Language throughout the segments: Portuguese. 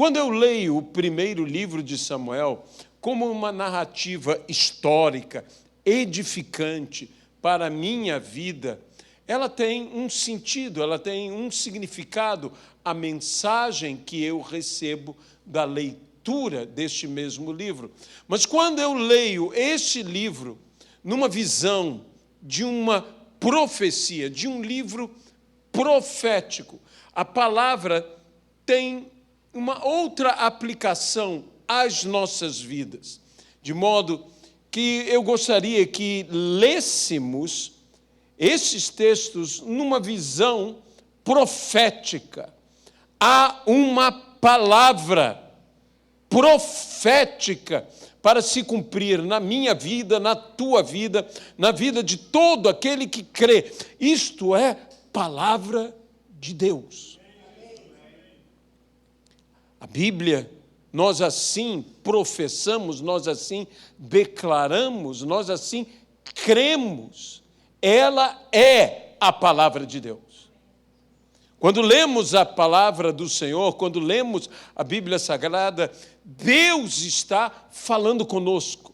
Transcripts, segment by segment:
Quando eu leio o primeiro livro de Samuel como uma narrativa histórica, edificante para a minha vida, ela tem um sentido, ela tem um significado, a mensagem que eu recebo da leitura deste mesmo livro. Mas quando eu leio este livro numa visão de uma profecia, de um livro profético, a palavra tem uma outra aplicação às nossas vidas, de modo que eu gostaria que lêssemos esses textos numa visão profética. Há uma palavra profética para se cumprir na minha vida, na tua vida, na vida de todo aquele que crê. Isto é palavra de Deus. A Bíblia, nós assim professamos, nós assim declaramos, nós assim cremos. Ela é a palavra de Deus. Quando lemos a palavra do Senhor, quando lemos a Bíblia Sagrada, Deus está falando conosco.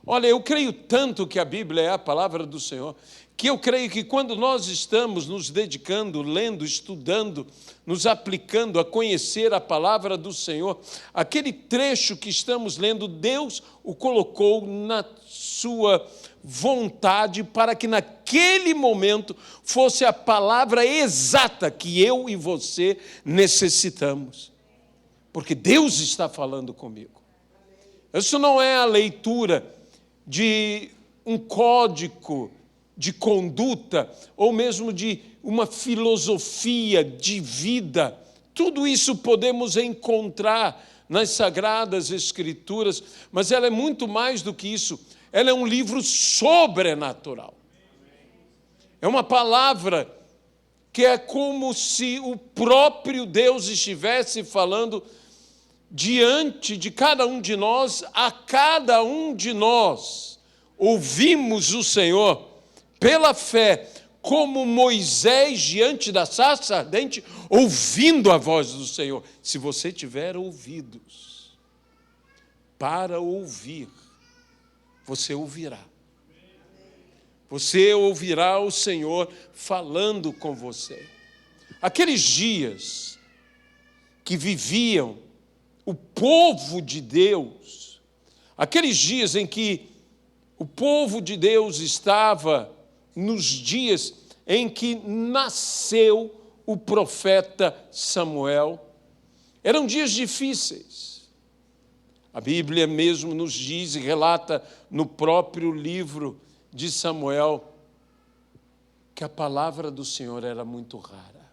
Olha, eu creio tanto que a Bíblia é a palavra do Senhor, que eu creio que quando nós estamos nos dedicando, lendo, estudando, nos aplicando a conhecer a palavra do Senhor, aquele trecho que estamos lendo, Deus o colocou na sua vontade para que naquele momento fosse a palavra exata que eu e você necessitamos. Porque Deus está falando comigo. Isso não é a leitura de um código de conduta, ou mesmo de uma filosofia de vida. Tudo isso podemos encontrar nas Sagradas Escrituras, mas ela é muito mais do que isso. Ela é um livro sobrenatural. É uma palavra que é como se o próprio Deus estivesse falando diante de cada um de nós, a cada um de nós. Ouvimos o Senhor pela fé, como Moisés diante da sarça ardente, ouvindo a voz do Senhor. Se você tiver ouvidos para ouvir, você ouvirá. Você ouvirá o Senhor falando com você. Aqueles dias que viviam o povo de Deus, aqueles dias em que o povo de Deus estava nos dias em que nasceu o profeta Samuel, eram dias difíceis. A Bíblia mesmo nos diz e relata no próprio livro de Samuel que a palavra do Senhor era muito rara,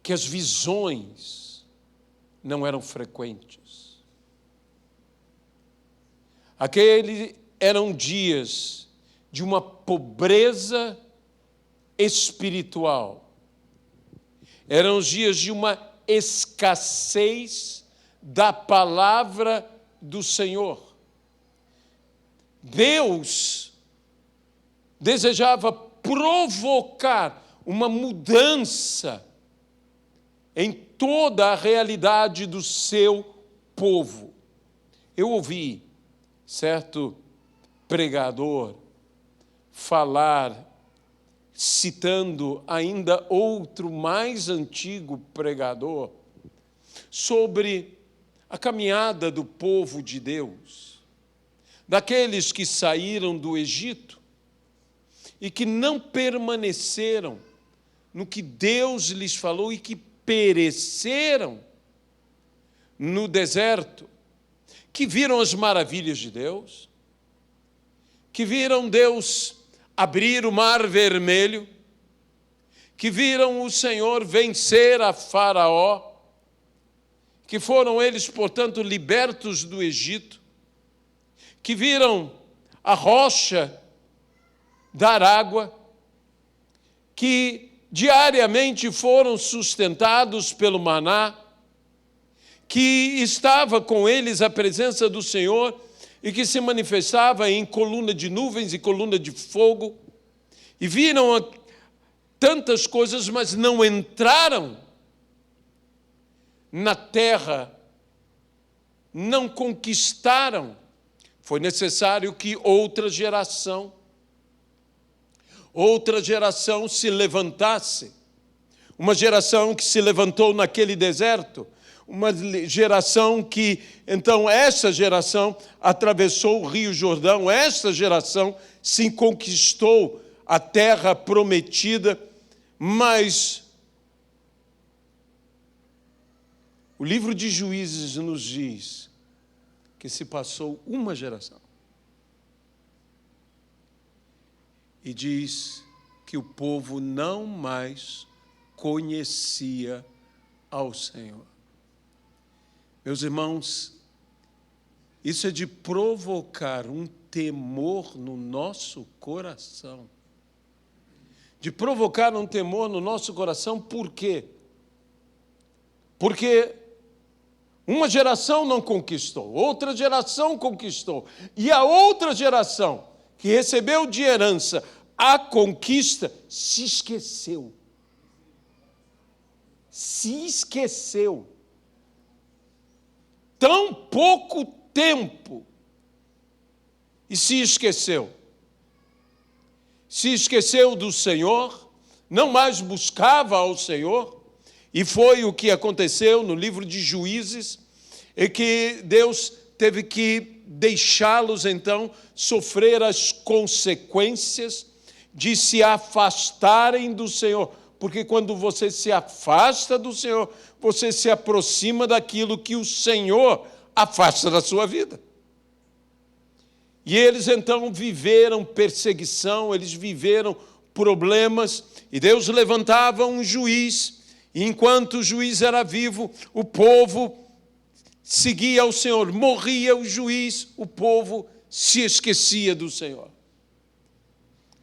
que as visões não eram frequentes. Aqueles eram dias de uma pobreza espiritual, eram os dias de uma escassez da palavra do Senhor. Deus desejava provocar uma mudança em toda a realidade do seu povo. Eu ouvi certo pregador falar, citando ainda outro mais antigo pregador, sobre a caminhada do povo de Deus, daqueles que saíram do Egito e que não permaneceram no que Deus lhes falou e que pereceram no deserto, que viram as maravilhas de Deus, que viram Deus abrir o mar vermelho, que viram o Senhor vencer a Faraó, que foram eles, portanto, libertos do Egito, que viram a rocha dar água, que diariamente foram sustentados pelo maná, que estava com eles a presença do Senhor e que se manifestava em coluna de nuvens e coluna de fogo, e viram tantas coisas, mas não entraram na terra não conquistaram, foi necessário que outra geração se levantasse. Uma geração que se levantou naquele deserto, uma geração que, então, essa geração atravessou o Rio Jordão, essa geração se conquistou a terra prometida, mas o livro de Juízes nos diz que se passou uma geração e diz que o povo não mais conhecia ao Senhor. Meus irmãos, isso é de provocar um temor no nosso coração. De provocar um temor no nosso coração, por quê? Porque uma geração não conquistou, outra geração conquistou, e a outra geração que recebeu de herança a conquista se esqueceu. Se esqueceu. Tão pouco tempo e se esqueceu. Se esqueceu do Senhor, não mais buscava ao Senhor, e foi o que aconteceu no livro de Juízes, e que Deus teve que deixá-los, então, sofrer as consequências de se afastarem do Senhor. Porque quando você se afasta do Senhor, você se aproxima daquilo que o Senhor afasta da sua vida. E eles então viveram perseguição, eles viveram problemas, e Deus levantava um juiz, e enquanto o juiz era vivo, o povo seguia ao Senhor. Morria o juiz, o povo se esquecia do Senhor.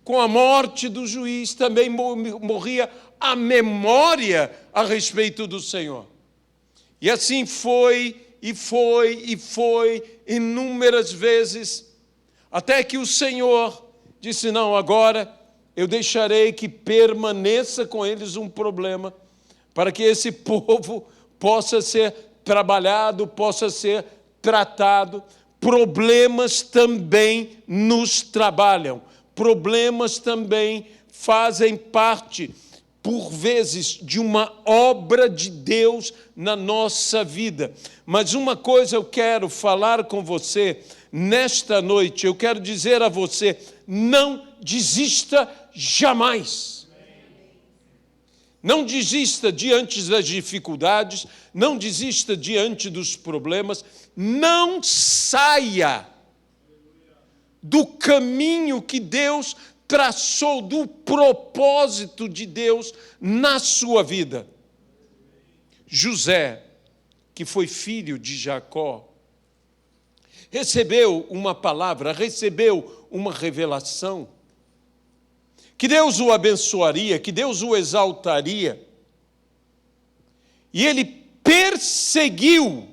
Com a morte do juiz também morria a memória a respeito do Senhor. E assim foi inúmeras vezes, até que o Senhor disse: não, agora eu deixarei que permaneça com eles um problema, para que esse povo possa ser trabalhado, possa ser tratado. Problemas também nos trabalham. Problemas também fazem parte, por vezes, de uma obra de Deus na nossa vida. Mas uma coisa eu quero falar com você nesta noite, eu quero dizer a você: não desista jamais. Não desista diante das dificuldades, não desista diante dos problemas, não saia do caminho que Deus traçou, do propósito de Deus na sua vida. José, que foi filho de Jacó, recebeu uma palavra, recebeu uma revelação, que Deus o abençoaria, que Deus o exaltaria, e ele perseguiu,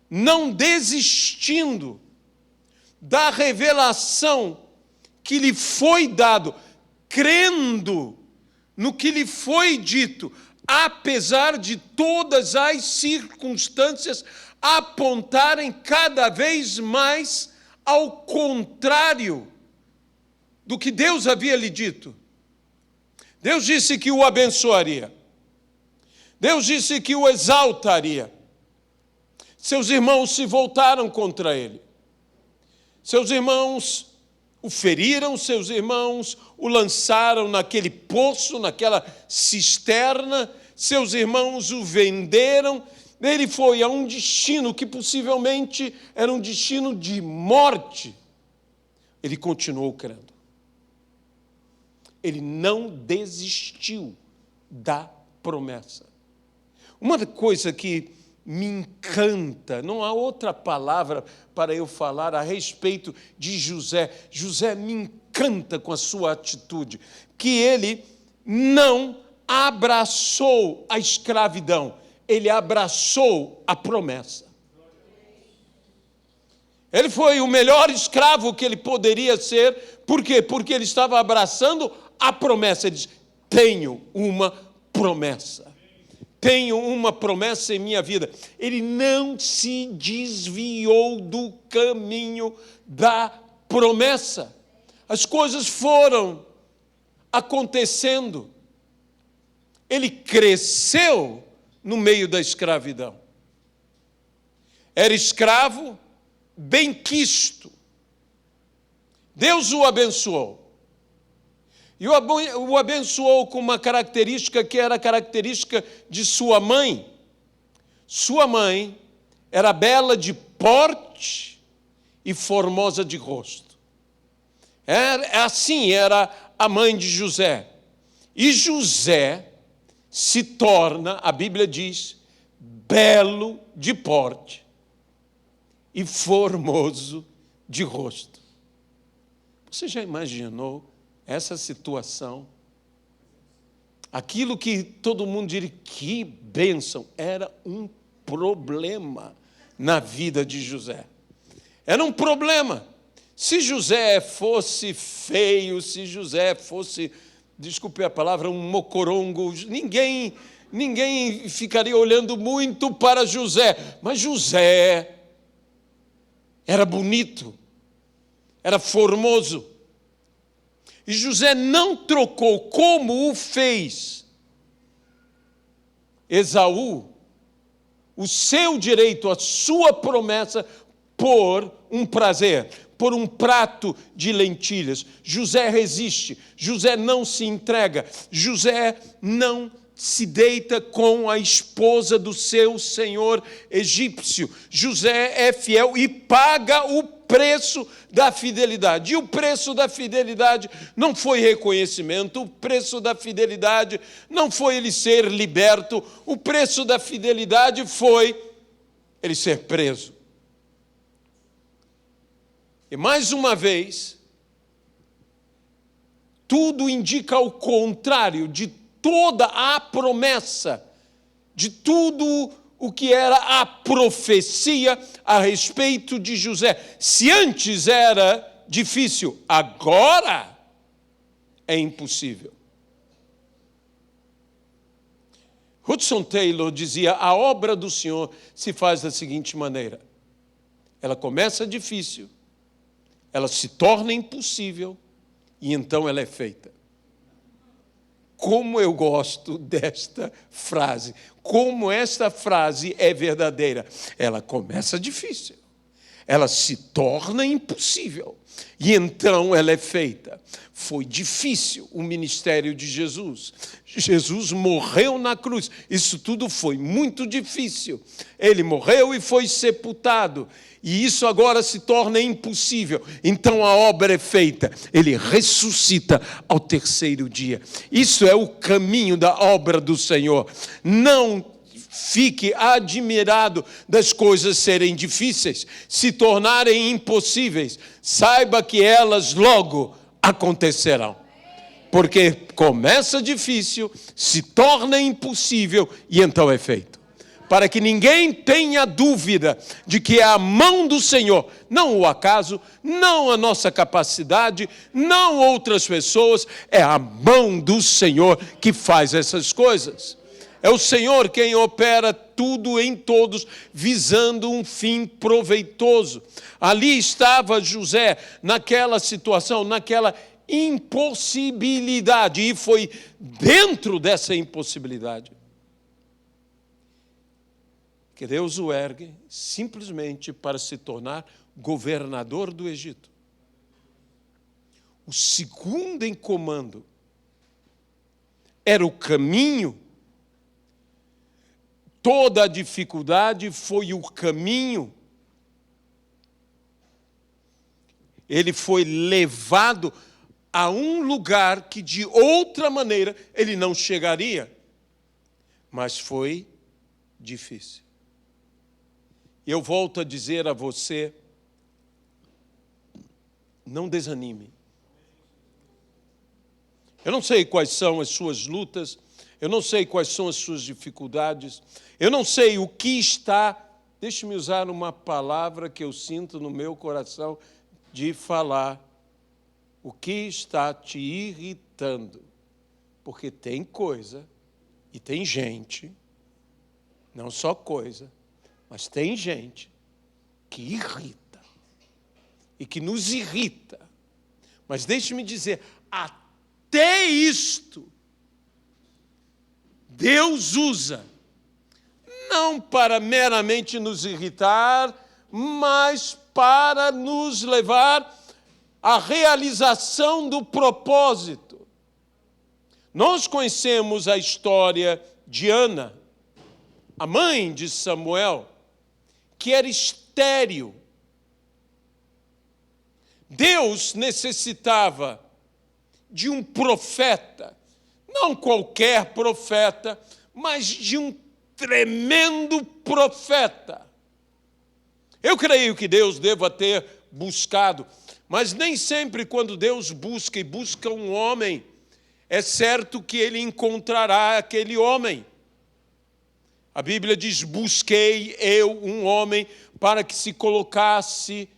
não desistindo da revelação que lhe foi dado, crendo no que lhe foi dito, apesar de todas as circunstâncias apontarem cada vez mais ao contrário do que Deus havia lhe dito. Deus disse que o abençoaria. Deus disse que o exaltaria. Seus irmãos se voltaram contra ele. Seus irmãos o feriram, seus irmãos o lançaram naquele poço, naquela cisterna, seus irmãos o venderam. Ele foi a um destino que possivelmente era um destino de morte. Ele continuou crendo. Ele não desistiu da promessa. Uma coisa que me encanta, não há outra palavra para eu falar a respeito de José. José me encanta com a sua atitude, que ele não abraçou a escravidão, ele abraçou a promessa. Ele foi o melhor escravo que ele poderia ser. Por quê? Porque ele estava abraçando a promessa. Ele diz: tenho uma promessa. tenho uma promessa em minha vida. Ele não se desviou do caminho da promessa. As coisas foram acontecendo. Ele cresceu no meio da escravidão. Era escravo, benquisto. Deus o abençoou. E o abençoou com uma característica que era a característica de sua mãe. Sua mãe era bela de porte e formosa de rosto. Assim era a mãe de José. E José se torna, a Bíblia diz, belo de porte e formoso de rosto. Você já imaginou essa situação? Aquilo que todo mundo diria, que bênção, era um problema na vida de José. Era um problema. Se José fosse feio, se José fosse, desculpe a palavra, um mocorongo, ninguém ficaria olhando muito para José. Mas José era bonito, era formoso. E José não trocou, como o fez Esaú, o seu direito, a sua promessa, por um prazer, por um prato de lentilhas. José resiste, José não se entrega, José não se deita com a esposa do seu senhor egípcio. José é fiel e paga o preço da fidelidade. E o preço da fidelidade não foi reconhecimento, o preço da fidelidade não foi ele ser liberto, o preço da fidelidade foi ele ser preso. E mais uma vez, tudo indica o contrário de toda a promessa, de tudo o que era a profecia a respeito de José. Se antes era difícil, agora é impossível. Hudson Taylor dizia, a obra do Senhor se faz da seguinte maneira. Ela começa difícil, ela se torna impossível e então ela é feita. Como eu gosto desta frase, como esta frase é verdadeira. Ela começa difícil, ela se torna impossível e então ela é feita. Foi difícil o ministério de Jesus. Jesus morreu na cruz. Isso tudo foi muito difícil. Ele morreu e foi sepultado. E isso agora se torna impossível. Então a obra é feita. Ele ressuscita ao terceiro dia. Isso é o caminho da obra do Senhor. Não fique admirado das coisas serem difíceis, se tornarem impossíveis. Saiba que elas logo acontecerão. Porque começa difícil, se torna impossível e então é feito. Para que ninguém tenha dúvida de que é a mão do Senhor, não o acaso, não a nossa capacidade, não outras pessoas, é a mão do Senhor que faz essas coisas. É o Senhor quem opera tudo em todos, visando um fim proveitoso. Ali estava José, naquela situação, naquela impossibilidade, e foi dentro dessa impossibilidade que Deus o ergue simplesmente para se tornar governador do Egito. O segundo em comando era o caminho. Toda a dificuldade foi o caminho. Ele foi levado a um lugar que de outra maneira ele não chegaria. Mas foi difícil. Eu volto a dizer a você, não desanime. Eu não sei quais são as suas lutas, eu não sei quais são as suas dificuldades, eu não sei o que está, deixe-me usar uma palavra que eu sinto no meu coração de falar, o que está te irritando, porque tem coisa e tem gente Não só coisa, mas tem gente que irrita e que nos irrita. Mas deixe-me dizer, até isto Deus usa, não para meramente nos irritar, mas para nos levar à realização do propósito. Nós conhecemos a história de Ana, a mãe de Samuel, que era estéril. Deus necessitava de um profeta, não qualquer profeta, mas de um tremendo profeta. Eu creio que Deus deva ter buscado, mas nem sempre quando Deus busca e busca um homem, é certo que ele encontrará aquele homem. A Bíblia diz, busquei eu um homem para que se colocasse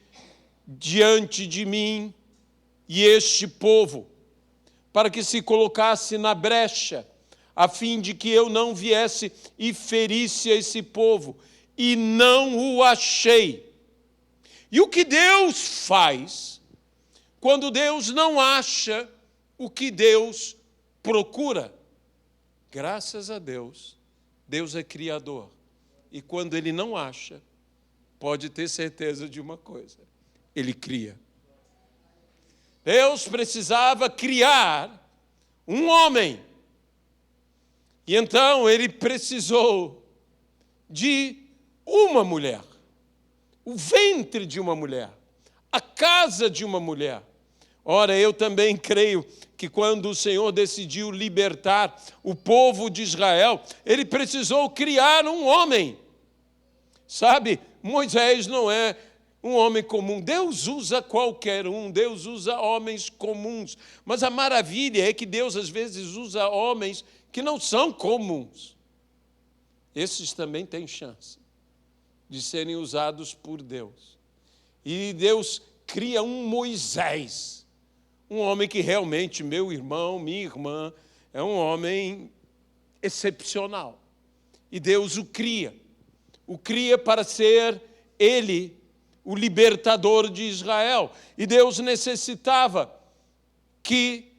diante de mim e este povo, para que se colocasse na brecha, a fim de que eu não viesse e ferisse esse povo, e não o achei. E o que Deus faz quando Deus não acha o que Deus procura? Graças a Deus, Deus é criador. E quando Ele não acha, pode ter certeza de uma coisa: Ele cria. Deus precisava criar um homem. E então Ele precisou de uma mulher, o ventre de uma mulher, a casa de uma mulher. Ora, eu também creio que quando o Senhor decidiu libertar o povo de Israel, Ele precisou criar um homem. Sabe, Moisés não é um homem comum. Deus usa qualquer um, Deus usa homens comuns. Mas a maravilha é que Deus às vezes usa homens que não são comuns. Esses também têm chance de serem usados por Deus. E Deus cria um Moisés, um homem que realmente, meu irmão, minha irmã, é um homem excepcional. E Deus o cria para ser ele o libertador de Israel. E Deus necessitava que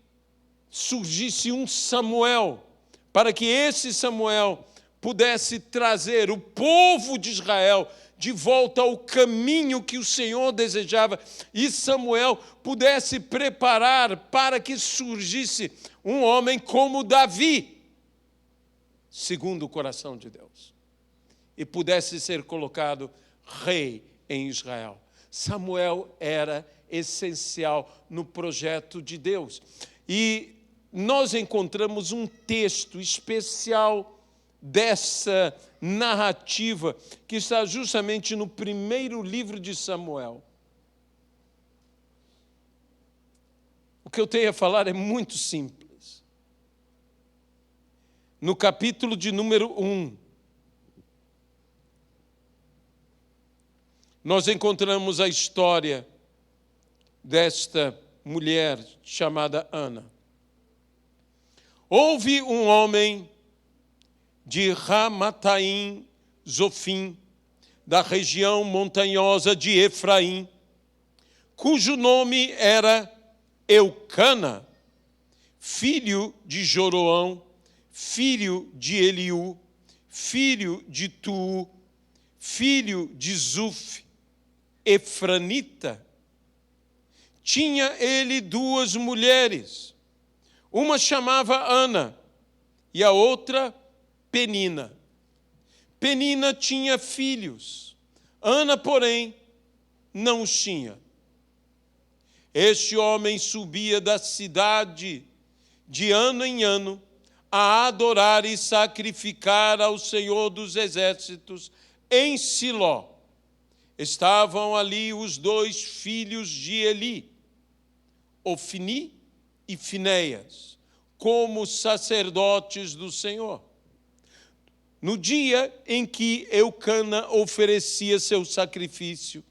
surgisse um Samuel, para que esse Samuel pudesse trazer o povo de Israel de volta ao caminho que o Senhor desejava, e Samuel pudesse preparar para que surgisse um homem como Davi, segundo o coração de Deus, e pudesse ser colocado rei em Israel. Samuel era essencial no projeto de Deus. E nós encontramos um texto especial dessa narrativa que está justamente no primeiro livro de Samuel. O que eu tenho a falar é muito simples. No capítulo de número 1, nós encontramos a história desta mulher chamada Ana. Houve um homem de Ramataim Zofim, da região montanhosa de Efraim, cujo nome era Eucana, filho de Joroão, filho de Eliú, filho de Tu, filho de Zuf, efranita. Tinha ele duas mulheres, uma chamava Ana e a outra Penina. Penina tinha filhos, Ana, porém, não os tinha. Este homem subia da cidade de ano em ano a adorar e sacrificar ao Senhor dos Exércitos em Siló. Estavam ali os dois filhos de Eli, Ofni e Finéias, como sacerdotes do Senhor. No dia em que Eucana oferecia seu sacrifício,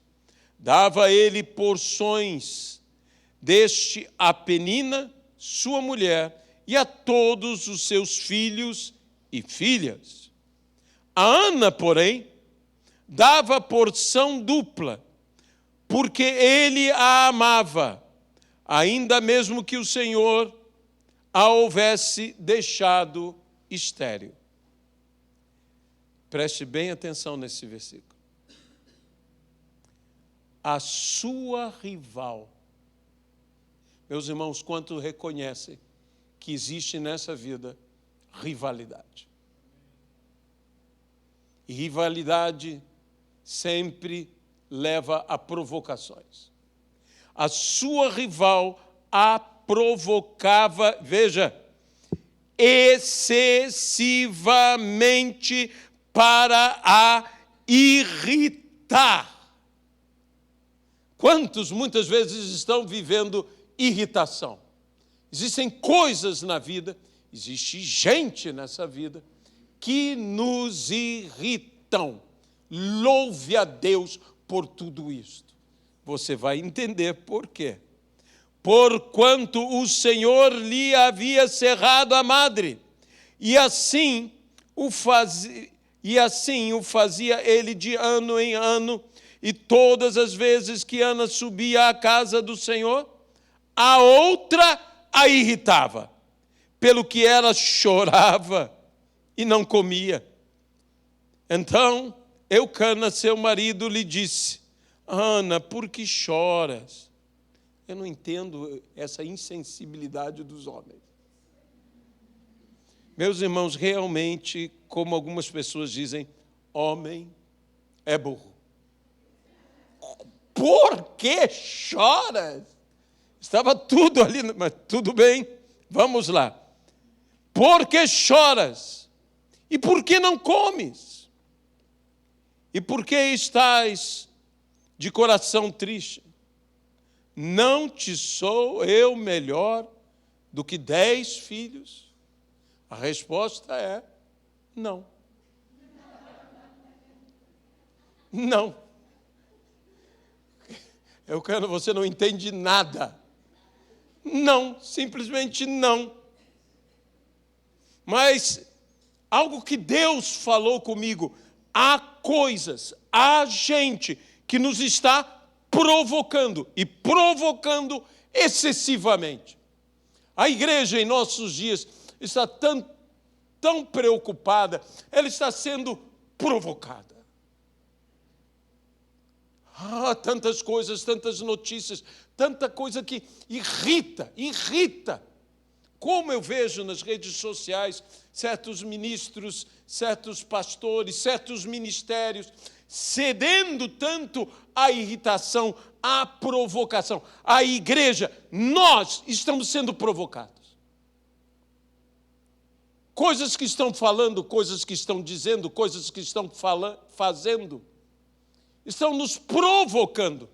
dava ele porções deste a Penina, sua mulher, e a todos os seus filhos e filhas. A Ana, porém, dava porção dupla, porque ele a amava, ainda mesmo que o Senhor a houvesse deixado estéril. Preste bem atenção nesse versículo. A sua rival. Meus irmãos, quantos reconhecem que existe nessa vida rivalidade? E rivalidade sempre leva a provocações. A sua rival a provocava, veja, excessivamente para a irritar. Quantos muitas vezes estão vivendo irritação? Existem coisas na vida, existe gente nessa vida que nos irritam. Louve a Deus por tudo isto. Você vai entender por quê. Porquanto o Senhor lhe havia cerrado a madre, e assim o fazia ele de ano em ano, e todas as vezes que Ana subia à casa do Senhor, a outra a irritava, pelo que ela chorava e não comia. Então, Eucana, seu marido, lhe disse: Ana, por que choras? Eu não entendo essa insensibilidade dos homens. Meus irmãos, realmente, como algumas pessoas dizem, homem é burro. Por que choras? Estava tudo ali, mas tudo bem, vamos lá. Por que choras? E por que não comes? E por que estás de coração triste? Não te sou eu melhor do que 10 filhos? A resposta é não. Não. Eucana, você não entende nada. Não, simplesmente não. Mas algo que Deus falou comigo, há coisas, há gente que nos está provocando, e provocando excessivamente. A igreja em nossos dias está tão preocupada, ela está sendo provocada. Tantas coisas, tantas notícias, tanta coisa que irrita. Como eu vejo nas redes sociais certos ministros, certos pastores, certos ministérios cedendo tanto à irritação, à provocação. A igreja, nós estamos sendo provocados. Coisas que estão falando, coisas que estão dizendo, coisas que estão fazendo, estão nos provocando.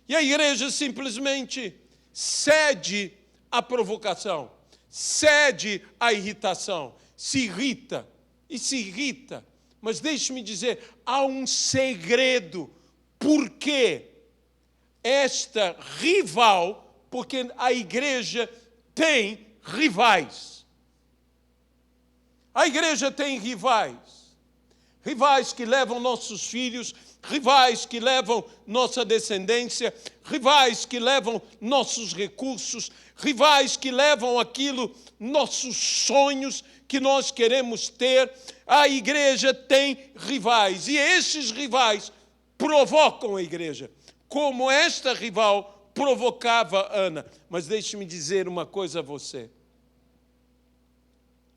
E a igreja simplesmente cede à provocação, cede à irritação, se irrita. Mas deixe-me dizer, há um segredo. Por que esta rival? Porque a igreja tem rivais. A igreja tem rivais. Rivais que levam nossos filhos, rivais que levam nossa descendência, rivais que levam nossos recursos, rivais que levam aquilo, nossos sonhos que nós queremos ter. A igreja tem rivais, e esses rivais provocam a igreja, como esta rival provocava Ana. Mas deixe-me dizer uma coisa a você.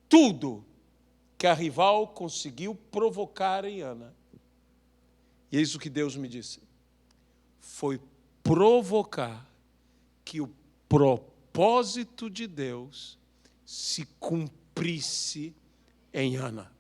Tudo que a rival conseguiu provocar em Ana, e eis o que Deus me disse, foi provocar que o propósito de Deus se cumprisse em Ana.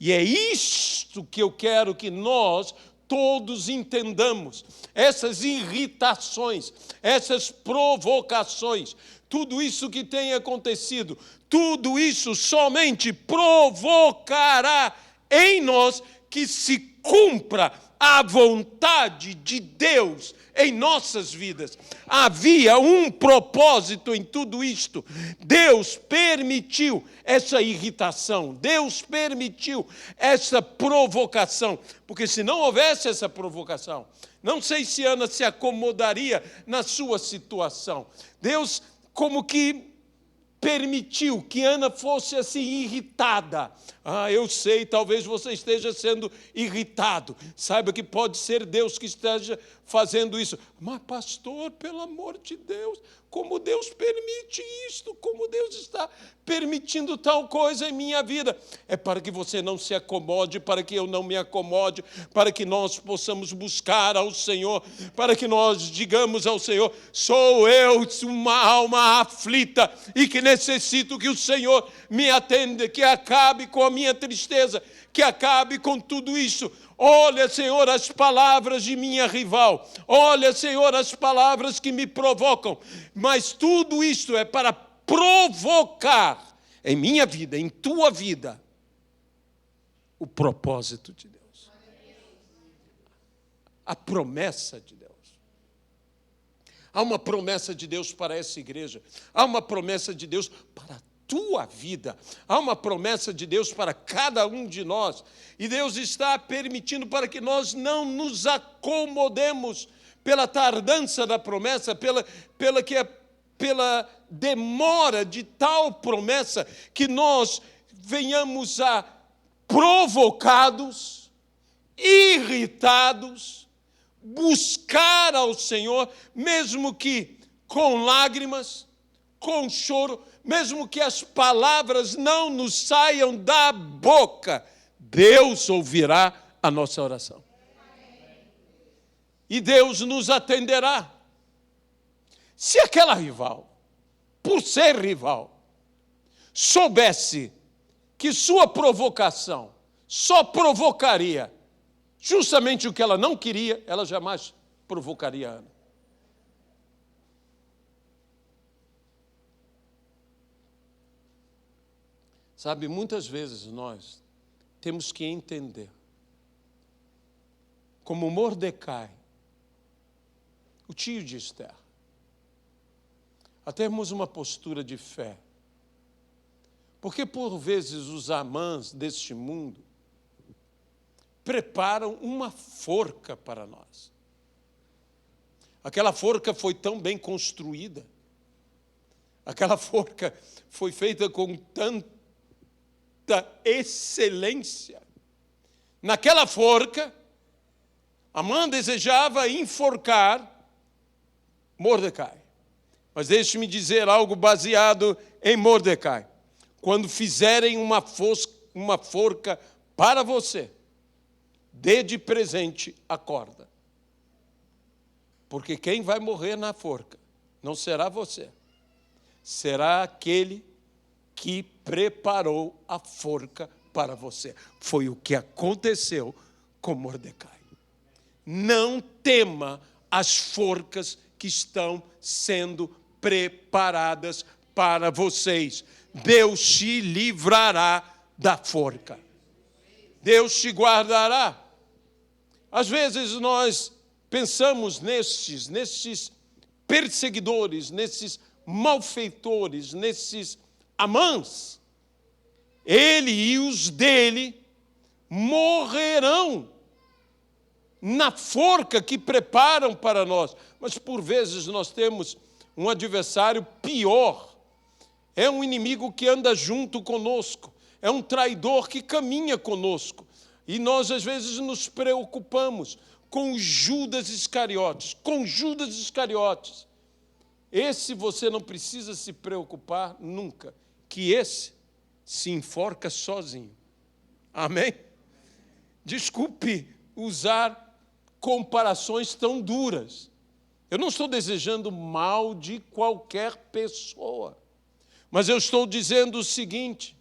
E é isto que eu quero que nós todos entendamos. Essas irritações, essas provocações, tudo isso que tem acontecido, tudo isso somente provocará em nós que se cumpra a vontade de Deus em nossas vidas. Havia um propósito em tudo isto. Deus permitiu essa irritação, Deus permitiu essa provocação, porque se não houvesse essa provocação, não sei se Ana se acomodaria na sua situação. Deus como que permitiu que Ana fosse assim irritada. Eu sei, talvez você esteja sendo irritado. Saiba que pode ser Deus que esteja fazendo isso. Mas, pastor, pelo amor de Deus, como Deus permite isto? Como Deus está permitindo tal coisa em minha vida? É para que você não se acomode, para que eu não me acomode, para que nós possamos buscar ao Senhor, para que nós digamos ao Senhor: sou eu uma alma aflita e que necessito que o Senhor me atenda, que acabe com a minha tristeza, que acabe com tudo isso. Olha, Senhor, as palavras de minha rival. Olha, Senhor, as palavras que me provocam. Mas tudo isto é para provocar em minha vida, em tua vida, o propósito de Deus. A promessa de Deus. Há uma promessa de Deus para essa igreja. Há uma promessa de Deus para a tua vida. Há uma promessa de Deus para cada um de nós. E Deus está permitindo para que nós não nos acomodemos pela tardança da promessa, pela demora de tal promessa, que nós venhamos a provocados, irritados, buscar ao Senhor, mesmo que com lágrimas, com choro, mesmo que as palavras não nos saiam da boca, Deus ouvirá a nossa oração. E Deus nos atenderá. Se aquela rival, por ser rival, soubesse que sua provocação só provocaria justamente o que ela não queria, ela jamais provocaria a Ana. Sabe, muitas vezes nós temos que entender, como Mordecai, o tio de Esther, a termos uma postura de fé. Porque, por vezes, os Amãs deste mundo preparam uma forca para nós. Aquela forca foi tão bem construída, aquela forca foi feita com tanta excelência. Naquela forca, Amã desejava enforcar Mordecai. Mas deixe-me dizer algo baseado em Mordecai. Quando fizerem uma forca para você, dê de presente a corda. Porque quem vai morrer na forca não será você. Será aquele que preparou a forca para você. Foi o que aconteceu com Mordecai. Não tema as forcas que estão sendo preparadas para vocês. Deus te livrará da forca. Deus te guardará. Às vezes nós pensamos nesses perseguidores, nesses malfeitores, nesses Amãs. Ele e os dele morrerão na forca que preparam para nós. Mas por vezes nós temos um adversário pior. É um inimigo que anda junto conosco. É um traidor que caminha conosco. E nós às vezes nos preocupamos com Judas Iscariotes. Com Judas Iscariotes. Esse você não precisa se preocupar nunca. Que esse se enforca sozinho. Amém? Desculpe usar comparações tão duras. Eu não estou desejando mal de qualquer pessoa. Mas eu estou dizendo o seguinte,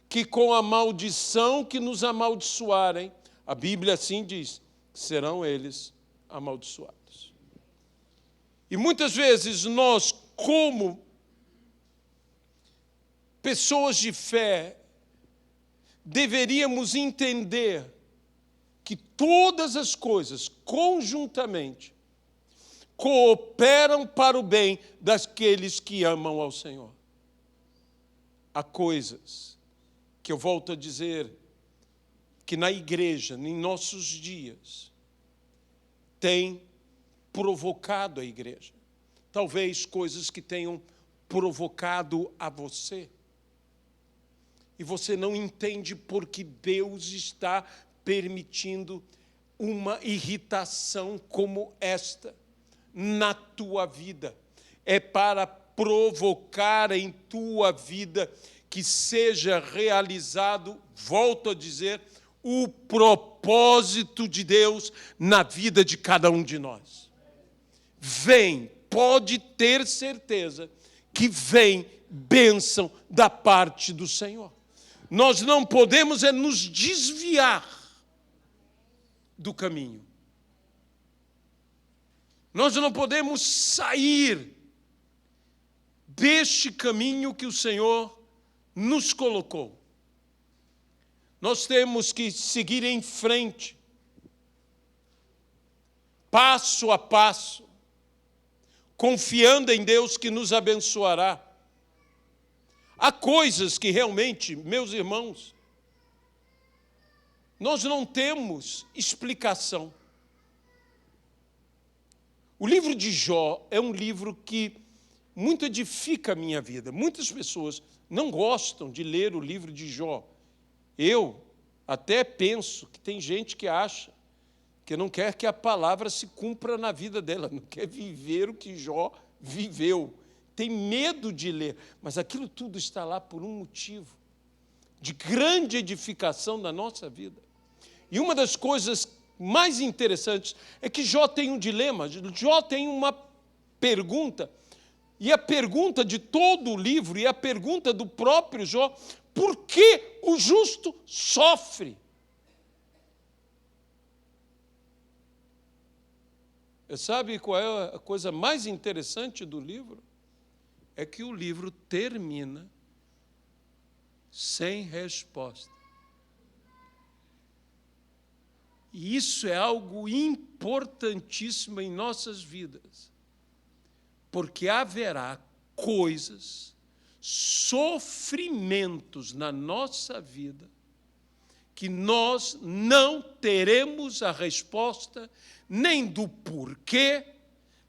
que com a maldição que nos amaldiçoarem, a Bíblia assim diz, serão eles amaldiçoados. E muitas vezes nós, como pessoas de fé, deveríamos entender que todas as coisas, conjuntamente, cooperam para o bem daqueles que amam ao Senhor. Há coisas que eu volto a dizer, que na igreja, em nossos dias, tem provocado a igreja. Talvez coisas que tenham provocado a você. E você não entende porque Deus está permitindo uma irritação como esta na tua vida. É para provocar em tua vida que seja realizado, volto a dizer, o propósito de Deus na vida de cada um de nós. Vem, pode ter certeza que vem bênção da parte do Senhor. Nós não podemos nos desviar do caminho. Nós não podemos sair deste caminho que o Senhor nos colocou. Nós temos que seguir em frente, passo a passo, confiando em Deus que nos abençoará. Há coisas que realmente, meus irmãos, nós não temos explicação. O livro de Jó é um livro que muito edifica a minha vida. Muitas pessoas não gostam de ler o livro de Jó. Eu até penso que tem gente que acha que não quer que a palavra se cumpra na vida dela, não quer viver o que Jó viveu. Tem medo de ler, mas aquilo tudo está lá por um motivo de grande edificação na nossa vida. E uma das coisas mais interessantes é que Jó tem um dilema, Jó tem uma pergunta, e a pergunta de todo o livro, e a pergunta do próprio Jó, por que o justo sofre? Sabe qual é a coisa mais interessante do livro? É que o livro termina sem resposta. E isso é algo importantíssimo em nossas vidas, porque haverá coisas, sofrimentos na nossa vida, que nós não teremos a resposta nem do porquê,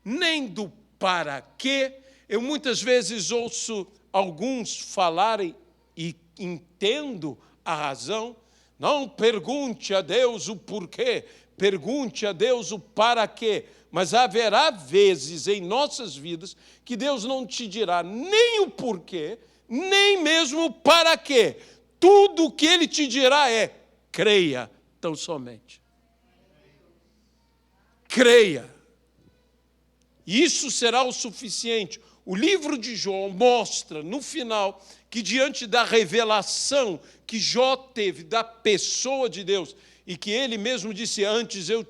nem do para quê. Eu muitas vezes ouço alguns falarem, e entendo a razão, não pergunte a Deus o porquê, pergunte a Deus o para quê. Mas haverá vezes em nossas vidas que Deus não te dirá nem o porquê, nem mesmo o para quê. Tudo o que Ele te dirá é: creia tão somente. Creia. Isso será o suficiente. O livro de Jó mostra, no final, que diante da revelação que Jó teve da pessoa de Deus, e que ele mesmo disse: antes eu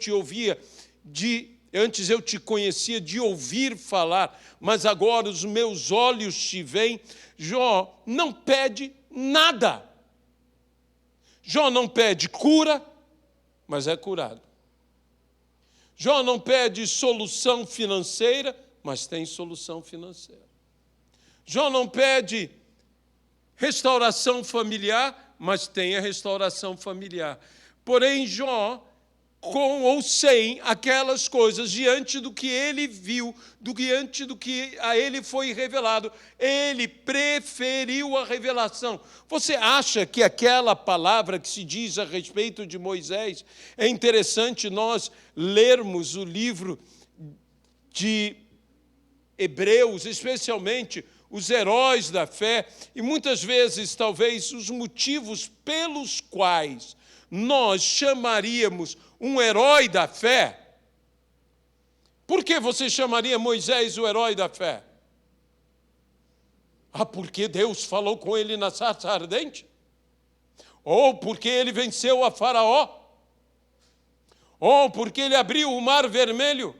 te conhecia de ouvir falar, mas agora os meus olhos te veem. Jó não pede nada. Jó não pede cura, mas é curado. Jó não pede solução financeira, mas tem solução financeira. Jó não pede restauração familiar, mas tem a restauração familiar. Porém, Jó, com ou sem aquelas coisas, diante do que ele viu, diante do que a ele foi revelado, ele preferiu a revelação. Você acha que aquela palavra que se diz a respeito de Moisés, é interessante nós lermos o livro de Hebreus, especialmente os heróis da fé, e muitas vezes, talvez, os motivos pelos quais nós chamaríamos um herói da fé. Por que você chamaria Moisés o herói da fé? Porque Deus falou com ele na sarça ardente? Ou porque ele venceu a Faraó? Ou porque ele abriu o Mar Vermelho?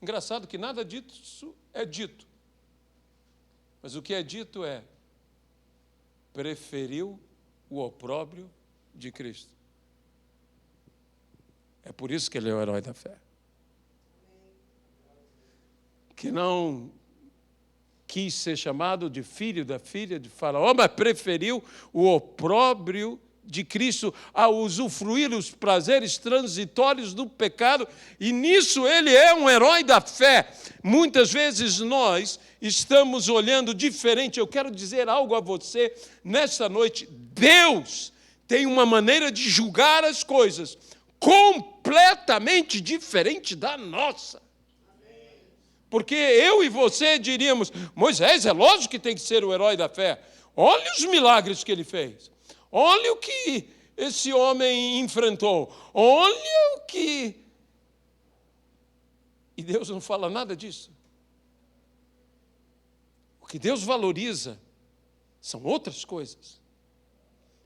Engraçado que nada disso é dito. Mas o que é dito é: preferiu o opróbrio de Cristo. É por isso que ele é o herói da fé. Que não quis ser chamado de filho da filha de Faraó, mas preferiu o opróbrio de Cristo a usufruir os prazeres transitórios do pecado, e nisso ele é um herói da fé. Muitas vezes nós estamos olhando diferente. Eu quero dizer algo a você nesta noite. Deus tem uma maneira de julgar as coisas completamente diferente da nossa. Porque eu e você diríamos, Moisés, é lógico que tem que ser o herói da fé. Olha os milagres que ele fez. Olha o que esse homem enfrentou. Olha o que... E Deus não fala nada disso. O que Deus valoriza são outras coisas.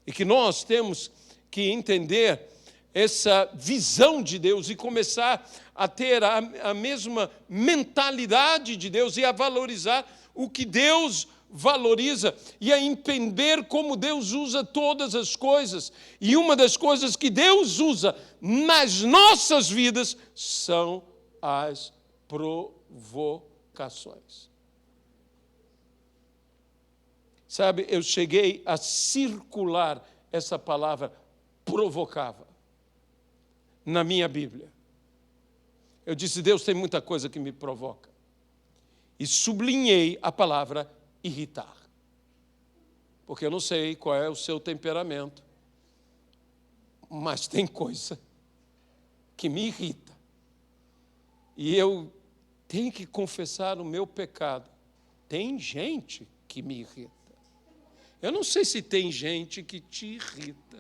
E que nós temos que entender essa visão de Deus e começar a ter a mesma mentalidade de Deus e a valorizar o que Deus valoriza e a entender como Deus usa todas as coisas. E uma das coisas que Deus usa nas nossas vidas são as provocações. Sabe, eu cheguei a circular essa palavra provocava na minha Bíblia. Eu disse, Deus tem muita coisa que me provoca. E sublinhei a palavra irritar. Porque eu não sei qual é o seu temperamento, mas tem coisa que me irrita. E eu tenho que confessar o meu pecado. Tem gente que me irrita. Eu não sei se tem gente que te irrita.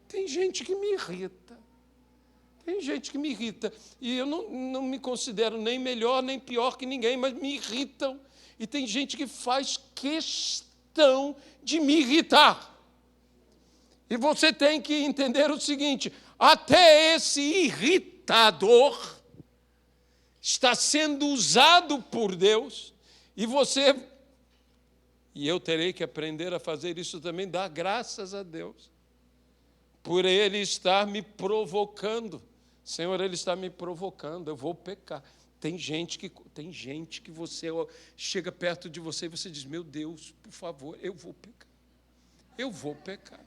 Tem gente que me irrita. Tem gente que me irrita. E eu não me considero nem melhor nem pior que ninguém, mas me irritam. E tem gente que faz questão de me irritar. E você tem que entender o seguinte, até esse irritador está sendo usado por Deus, e eu terei que aprender a fazer isso também, dar graças a Deus, por Ele estar me provocando. Senhor, Ele está me provocando, eu vou pecar. Tem gente que você chega perto de você e você diz, meu Deus, por favor, eu vou pecar. Eu vou pecar.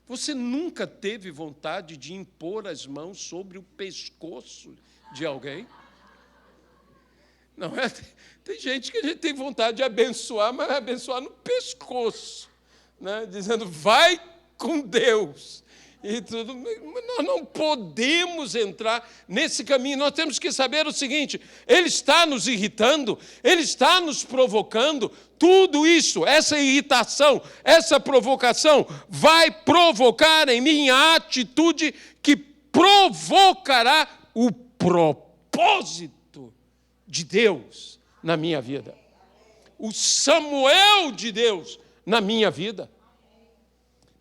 Você nunca teve vontade de impor as mãos sobre o pescoço de alguém? Não é? Tem gente que a gente tem vontade de abençoar, mas vai abençoar no pescoço, né? Dizendo, vai com Deus. E tudo, nós não podemos entrar nesse caminho. Nós temos que saber o seguinte, Ele está nos irritando, Ele está nos provocando. Tudo isso, essa irritação, essa provocação, vai provocar em mim a atitude que provocará o propósito de Deus na minha vida. O Samuel de Deus na minha vida.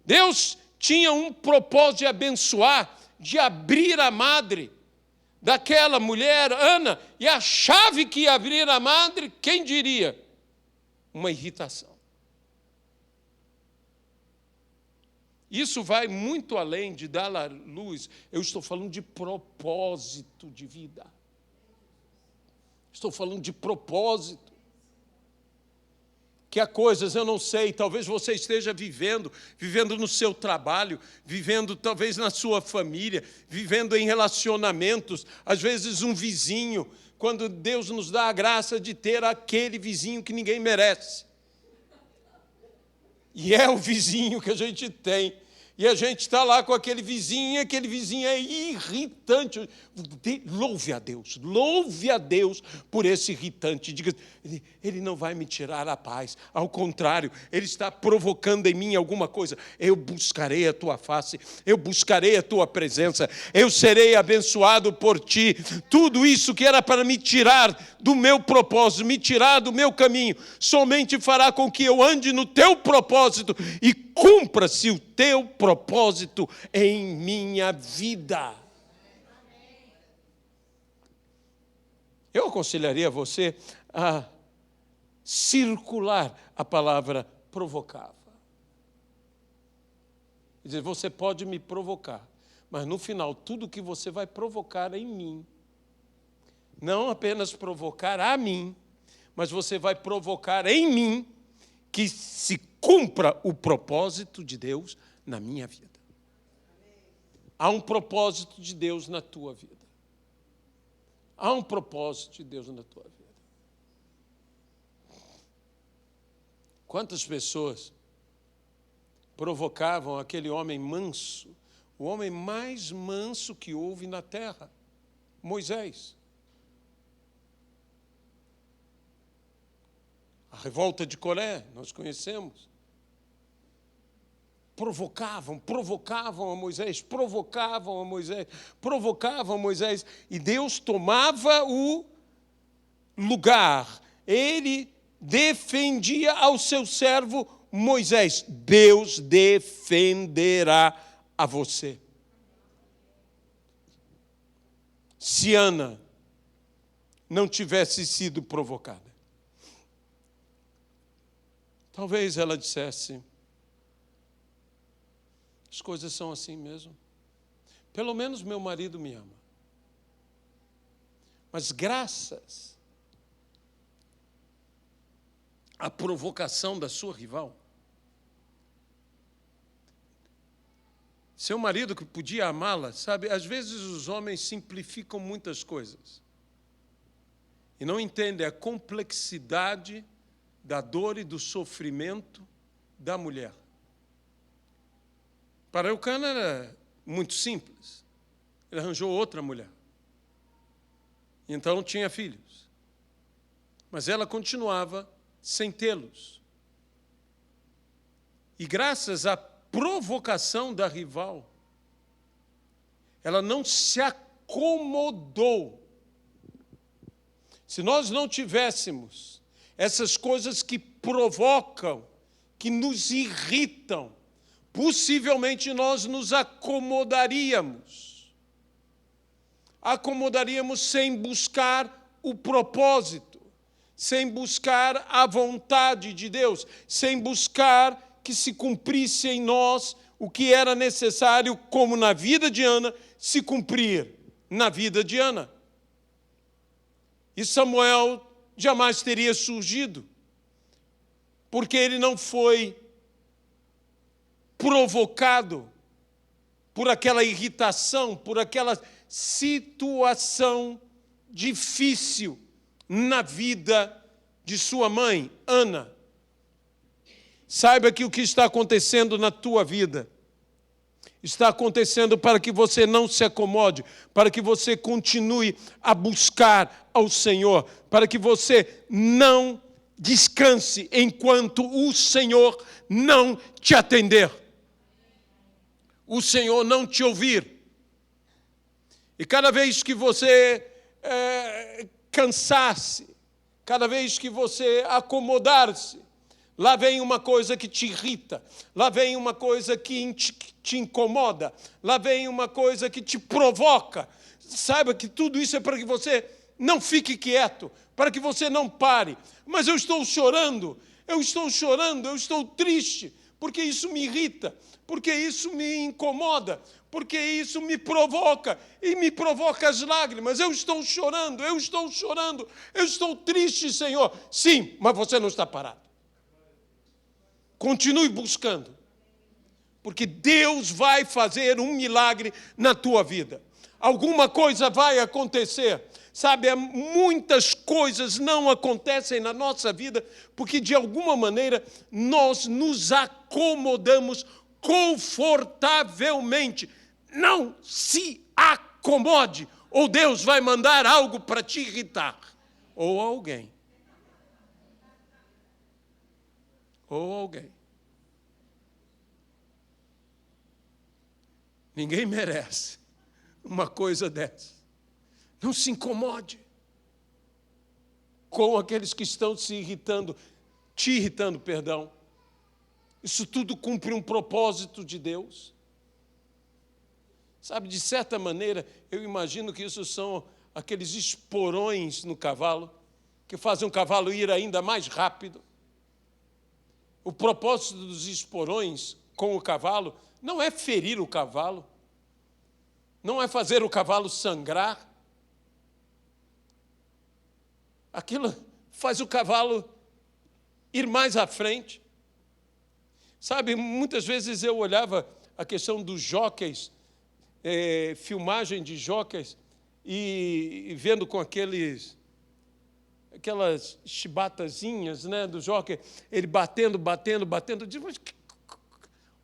Deus tinha um propósito de abençoar, de abrir a madre daquela mulher, Ana, e a chave que ia abrir a madre, quem diria? Uma irritação. Isso vai muito além de dar à luz. Eu estou falando de propósito de vida. Estou falando de propósito. Que há coisas, eu não sei, talvez você esteja vivendo no seu trabalho, vivendo talvez na sua família, vivendo em relacionamentos, às vezes um vizinho, quando Deus nos dá a graça de ter aquele vizinho que ninguém merece. E é o vizinho que a gente tem. E a gente está lá com aquele vizinho, e aquele vizinho é irritante. Louve a Deus por esse irritante. Diga, ele não vai me tirar a paz. Ao contrário, ele está provocando em mim alguma coisa. Eu buscarei a tua face, eu buscarei a tua presença, eu serei abençoado por ti. Tudo isso que era para me tirar do meu propósito, me tirar do meu caminho, somente fará com que eu ande no teu propósito e cumpra-se o teu propósito em minha vida. Eu aconselharia você a circular a palavra provocava. Quer dizer, você pode me provocar, Mas no final, tudo que você vai provocar em mim, não apenas provocar a mim, mas você vai provocar em mim que se cumpra o propósito de Deus na minha vida. Há um propósito de Deus na tua vida. Há um propósito de Deus na tua vida. Quantas pessoas provocavam aquele homem manso, o homem mais manso que houve na terra, Moisés. A revolta de Coré, nós conhecemos. Provocavam a Moisés, e Deus tomava o lugar. Ele defendia ao seu servo Moisés. Deus defenderá a você. Se Ana não tivesse sido provocada, talvez ela dissesse: as coisas são assim mesmo. Pelo menos meu marido me ama. Mas graças à provocação da sua rival, seu marido que podia amá-la, sabe, às vezes os homens simplificam muitas coisas e não entendem a complexidade da dor e do sofrimento da mulher. Para Eucana era muito simples. Ele arranjou outra mulher. Então tinha filhos. Mas ela continuava sem tê-los. E graças à provocação da rival, ela não se acomodou. Se nós não tivéssemos essas coisas que provocam, que nos irritam, possivelmente nós nos acomodaríamos. Acomodaríamos sem buscar o propósito, sem buscar a vontade de Deus, sem buscar que se cumprisse em nós o que era necessário, como na vida de Ana, se cumprir na vida de Ana. E Samuel jamais teria surgido, porque ele não foi provocado por aquela irritação, por aquela situação difícil na vida de sua mãe, Ana. Saiba que o que está acontecendo na tua vida está acontecendo para que você não se acomode, para que você continue a buscar ao Senhor, para que você não descanse enquanto o Senhor não te atender, o Senhor não te ouvir. E cada vez que você cansasse, cada vez que você acomodar-se, lá vem uma coisa que te irrita, lá vem uma coisa que te incomoda, lá vem uma coisa que te provoca. Saiba que tudo isso é para que você não fique quieto, para que você não pare. Mas eu estou chorando, eu estou triste, porque isso me irrita, porque isso me incomoda, porque isso me provoca, e me provoca as lágrimas. Eu estou chorando, eu estou triste, Senhor. Sim, mas você não está parado. Continue buscando, porque Deus vai fazer um milagre na tua vida. Alguma coisa vai acontecer. Sabe, muitas coisas não acontecem na nossa vida porque, de alguma maneira, nós nos acomodamos confortavelmente. Não se acomode, ou Deus vai mandar algo para te irritar, ou alguém. Ninguém merece uma coisa dessa. Não se incomode com aqueles que estão te irritando. Isso tudo cumpre um propósito de Deus. Sabe, de certa maneira, eu imagino que isso são aqueles esporões no cavalo, que fazem o cavalo ir ainda mais rápido. O propósito dos esporões com o cavalo não é ferir o cavalo, não é fazer o cavalo sangrar. Aquilo faz o cavalo ir mais à frente. Sabe, muitas vezes eu olhava a questão dos jockeys, filmagem de jockeys, e vendo com aquelas chibatazinhas, né, do jockey, ele batendo, eu digo, mas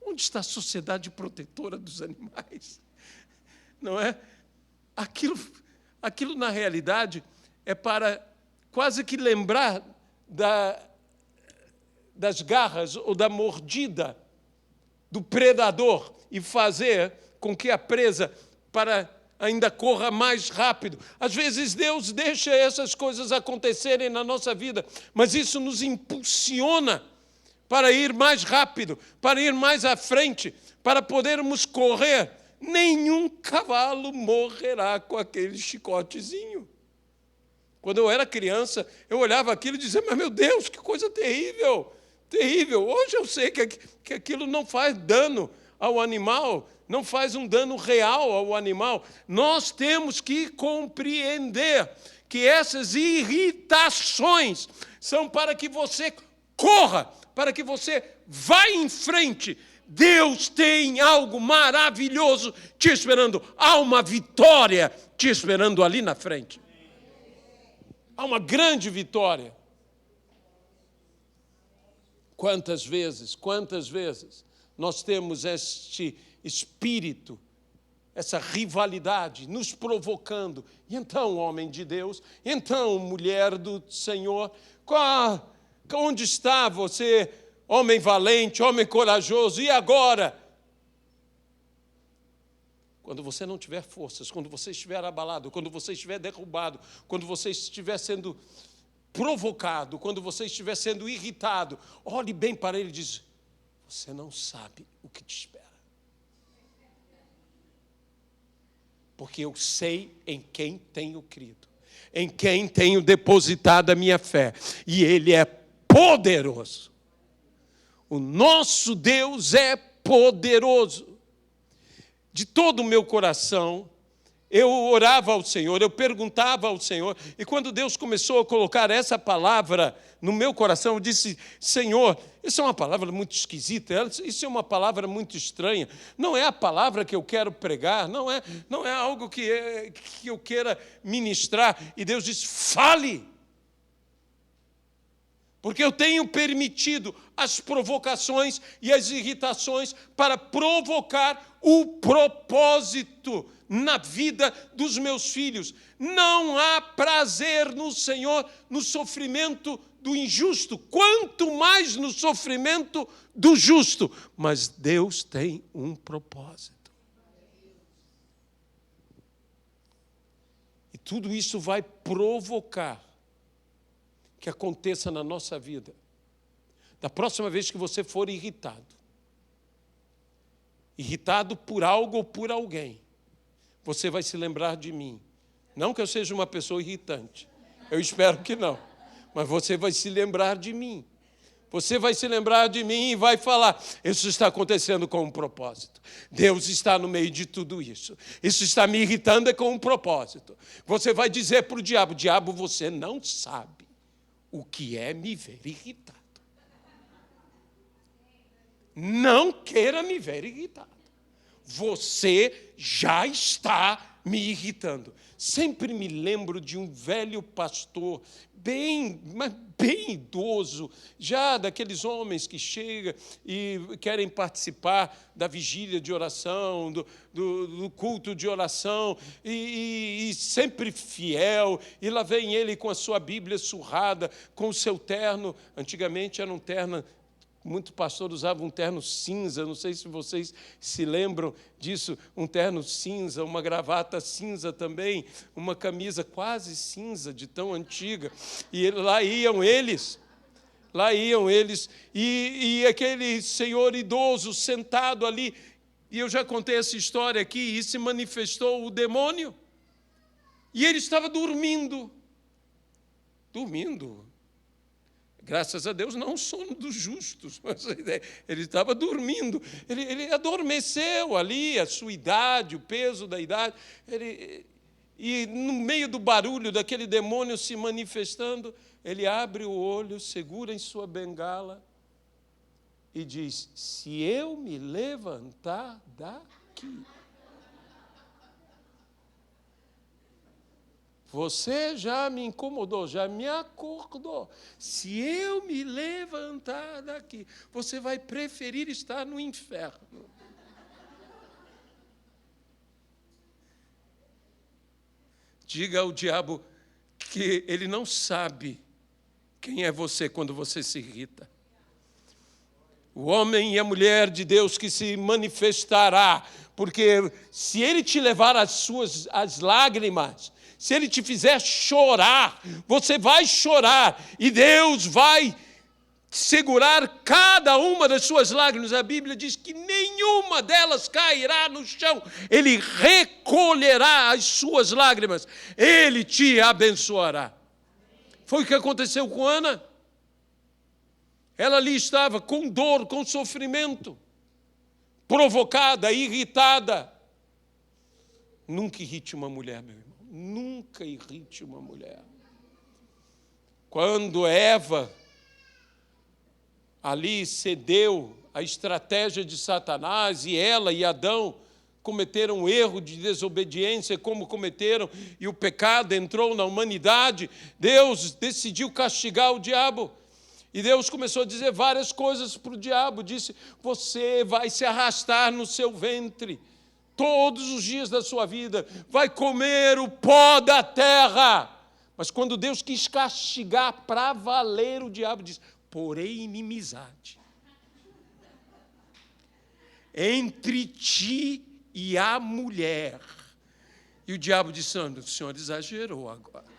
onde está a sociedade protetora dos animais? Não é? Aquilo na realidade é para quase que lembrar das garras ou da mordida do predador e fazer com que a presa ainda corra mais rápido. Às vezes Deus deixa essas coisas acontecerem na nossa vida, mas isso nos impulsiona para ir mais rápido, para ir mais à frente, para podermos correr. Nenhum cavalo morrerá com aquele chicotezinho. Quando eu era criança, eu olhava aquilo e dizia, mas meu Deus, que coisa terrível, terrível. Hoje eu sei que aquilo não faz dano ao animal, não faz um dano real ao animal. Nós temos que compreender que essas irritações são para que você corra, para que você vá em frente. Deus tem algo maravilhoso te esperando. Há uma vitória te esperando ali na frente. Há uma grande vitória. Quantas vezes nós temos este espírito, essa rivalidade nos provocando. E então, homem de Deus, então, mulher do Senhor, onde está você, homem valente, homem corajoso, e agora? Quando você não tiver forças, quando você estiver abalado, quando você estiver derrubado, quando você estiver sendo provocado, quando você estiver sendo irritado, olhe bem para ele e diz, você não sabe o que te espera. Porque eu sei em quem tenho crido, em quem tenho depositado a minha fé, e Ele é poderoso. O nosso Deus é poderoso. De todo o meu coração, eu orava ao Senhor, eu perguntava ao Senhor, e quando Deus começou a colocar essa palavra no meu coração, eu disse, Senhor, isso é uma palavra muito esquisita, isso é uma palavra muito estranha, não é a palavra que eu quero pregar, não é algo que eu queira ministrar. E Deus disse, fale, porque eu tenho permitido as provocações e as irritações para provocar o propósito na vida dos meus filhos. Não há prazer no Senhor no sofrimento do injusto, quanto mais no sofrimento do justo. Mas Deus tem um propósito. E tudo isso vai provocar que aconteça na nossa vida. Da próxima vez que você for irritado por algo ou por alguém, você vai se lembrar de mim. Não que eu seja uma pessoa irritante, eu espero que não, mas você vai se lembrar de mim. Você vai se lembrar de mim e vai falar, isso está acontecendo com um propósito. Deus está no meio de tudo isso. Isso está me irritando com um propósito. Você vai dizer para o diabo, diabo, você não sabe o que é me ver irritado. Não queira me ver irritado. Você já está me irritando. Sempre me lembro de um velho pastor, bem idoso, já daqueles homens que chegam e querem participar da vigília de oração, do culto de oração, e sempre fiel, e lá vem ele com a sua Bíblia surrada, com o seu terno. Antigamente era um terno, muito pastor usava um terno cinza, não sei se vocês se lembram disso, um terno cinza, uma gravata cinza também, uma camisa quase cinza, de tão antiga, e lá iam eles, e aquele senhor idoso sentado ali, e eu já contei essa história aqui, e se manifestou o demônio, e ele estava dormindo, Graças a Deus, não o sono dos justos, mas ele estava dormindo, ele adormeceu ali, a sua idade, o peso da idade, e no meio do barulho daquele demônio se manifestando, ele abre o olho, segura em sua bengala e diz: se eu me levantar daqui, você já me incomodou, já me acordou. Se eu me levantar daqui, você vai preferir estar no inferno. Diga ao diabo que ele não sabe quem é você quando você se irrita. O homem e a mulher de Deus que se manifestará, porque se ele te levar as lágrimas, se ele te fizer chorar, você vai chorar e Deus vai segurar cada uma das suas lágrimas. A Bíblia diz que nenhuma delas cairá no chão. Ele recolherá as suas lágrimas. Ele te abençoará. Foi o que aconteceu com Ana. Ela ali estava com dor, com sofrimento, provocada, irritada. Nunca irrite uma mulher, meu irmão. Nunca irrite uma mulher. Quando Eva ali cedeu à estratégia de Satanás, e ela e Adão cometeram um erro de desobediência, como cometeram, e o pecado entrou na humanidade, Deus decidiu castigar o diabo. E Deus começou a dizer várias coisas para o diabo. Disse: você vai se arrastar no seu ventre todos os dias da sua vida, vai comer o pó da terra. Mas quando Deus quis castigar para valer, o diabo disse: porém inimizade entre ti e a mulher. E o diabo disse: o senhor exagerou agora.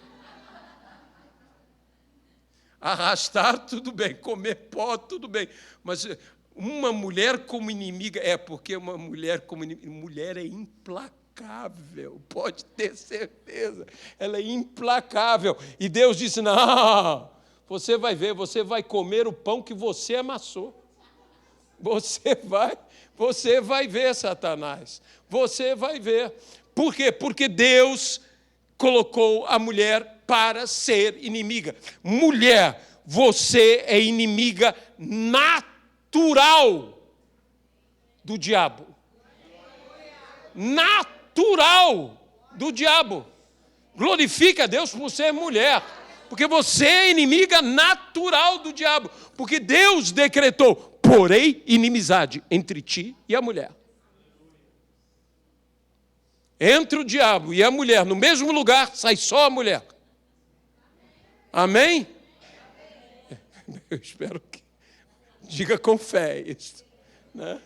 Arrastar, tudo bem, comer pó, tudo bem, mas uma mulher como inimiga, porque uma mulher como inimiga, mulher é implacável, pode ter certeza, ela é implacável. E Deus disse: não, você vai ver, você vai comer o pão que você amassou. Você vai ver, Satanás, você vai ver. Por quê? Porque Deus colocou a mulher para ser inimiga. Mulher, você é inimiga natural do diabo. Natural do diabo. Glorifica a Deus por ser mulher, porque você é inimiga natural do diabo, porque Deus decretou: porém inimizade entre ti e a mulher. Entre o diabo e a mulher no mesmo lugar, sai só a mulher. Amém? Eu espero que diga com fé isso, né?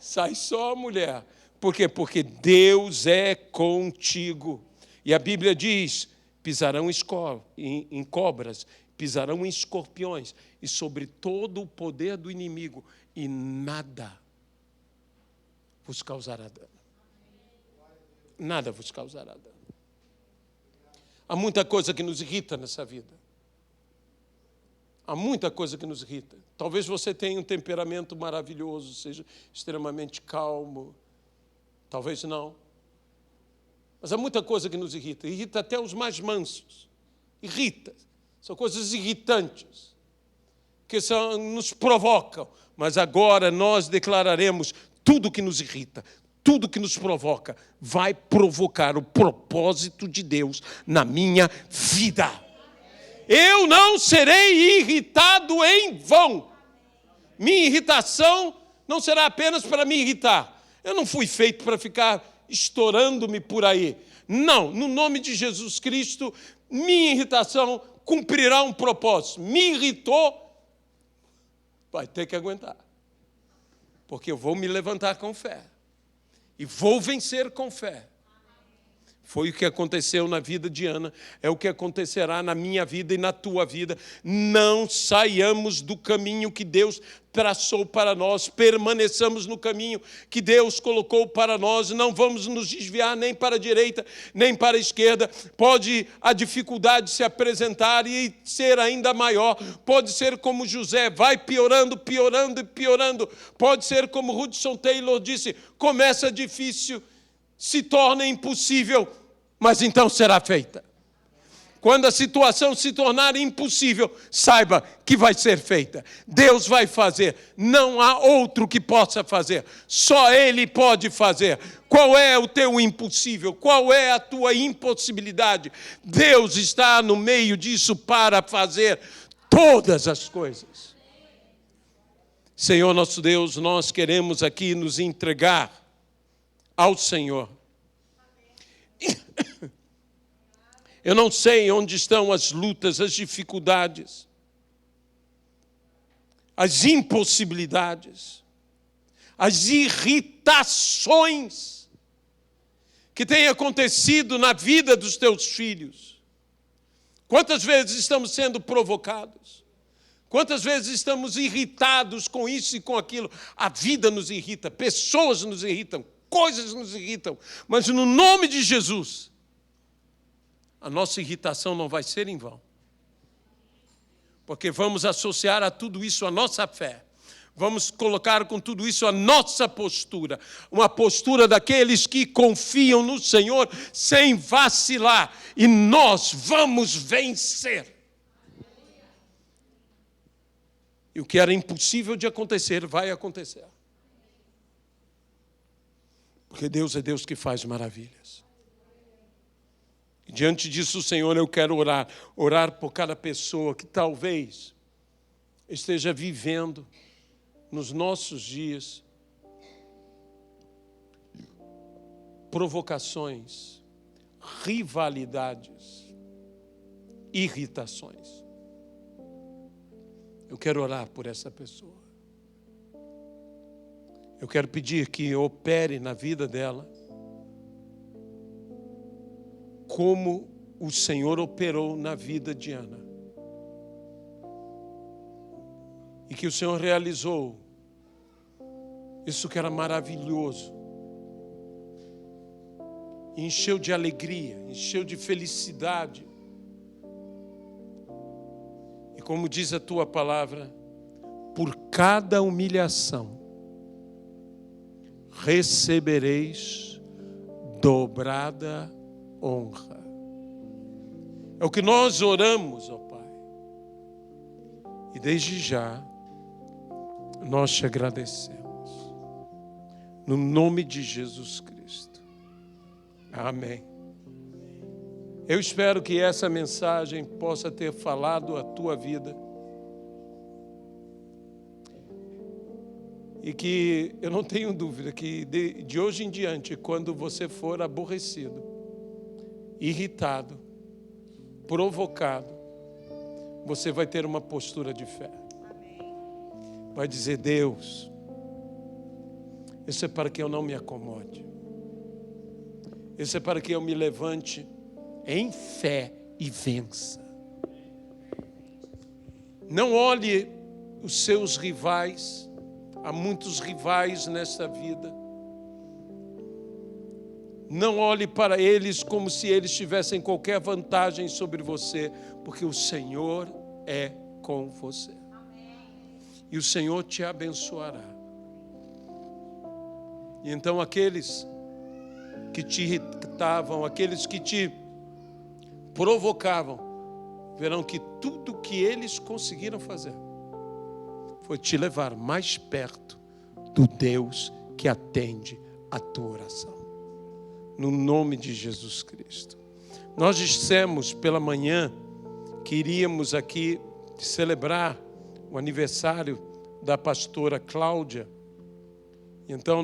Sai só a mulher. Por quê? Porque Deus é contigo. E a Bíblia diz: pisarão em cobras, pisarão em escorpiões, e sobre todo o poder do inimigo, e nada vos causará dano. Nada vos causará dano. Há muita coisa que nos irrita nessa vida. Há muita coisa que nos irrita. Talvez você tenha um temperamento maravilhoso, seja extremamente calmo. Talvez não. Mas há muita coisa que nos irrita. Irrita até os mais mansos. Irrita. São coisas irritantes que nos provocam. Mas agora nós declararemos: tudo que nos irrita, tudo que nos provoca, vai provocar o propósito de Deus na minha vida. Eu não serei irritado em vão. Minha irritação não será apenas para me irritar. Eu não fui feito para ficar estourando-me por aí. Não, no nome de Jesus Cristo, minha irritação cumprirá um propósito. Me irritou, vai ter que aguentar. Porque eu vou me levantar com fé. E vou vencer com fé. Foi o que aconteceu na vida de Ana, é o que acontecerá na minha vida e na tua vida. Não saiamos do caminho que Deus traçou para nós, permaneçamos no caminho que Deus colocou para nós, não vamos nos desviar nem para a direita, nem para a esquerda. Pode a dificuldade se apresentar e ser ainda maior, pode ser como José, vai piorando, piorando e piorando, pode ser como Hudson Taylor disse, começa difícil, se torna impossível, mas então será feita. Quando a situação se tornar impossível, saiba que vai ser feita. Deus vai fazer. Não há outro que possa fazer. Só Ele pode fazer. Qual é o teu impossível? Qual é a tua impossibilidade? Deus está no meio disso para fazer todas as coisas. Senhor nosso Deus, nós queremos aqui nos entregar ao Senhor. Eu não sei onde estão as lutas, as dificuldades, as impossibilidades, as irritações que têm acontecido na vida dos teus filhos. Quantas vezes estamos sendo provocados? Quantas vezes estamos irritados com isso e com aquilo? A vida nos irrita, pessoas nos irritam, coisas nos irritam, mas no nome de Jesus, a nossa irritação não vai ser em vão. Porque vamos associar a tudo isso a nossa fé. Vamos colocar com tudo isso a nossa postura. Uma postura daqueles que confiam no Senhor sem vacilar. E nós vamos vencer. E o que era impossível de acontecer, vai acontecer. Porque Deus é Deus que faz maravilhas. E diante disso, Senhor, eu quero orar por cada pessoa que talvez esteja vivendo nos nossos dias provocações, rivalidades, irritações. Eu quero orar por essa pessoa. Eu quero pedir que opere na vida dela como o Senhor operou na vida de Ana. E que o Senhor realizou isso que era maravilhoso. Encheu de alegria, encheu de felicidade. E como diz a tua palavra, por cada humilhação recebereis dobrada honra. É o que nós oramos, ó Pai. E desde já, nós te agradecemos. No nome de Jesus Cristo. Amém. Eu espero que essa mensagem possa ter falado a tua vida. E que eu não tenho dúvida que de hoje em diante, quando você for aborrecido, irritado, provocado, você vai ter uma postura de fé. Vai dizer: Deus, isso é para que eu não me acomode. Isso é para que eu me levante em fé e vença. Não olhe os seus rivais. Há muitos rivais nessa vida. Não olhe para eles como se eles tivessem qualquer vantagem sobre você, porque o Senhor é com você. E o Senhor te abençoará. E então aqueles que te irritavam, aqueles que te provocavam, verão que tudo que eles conseguiram fazer foi te levar mais perto do Deus que atende a tua oração. No nome de Jesus Cristo. Nós dissemos pela manhã que iríamos aqui celebrar o aniversário da pastora Cláudia. Então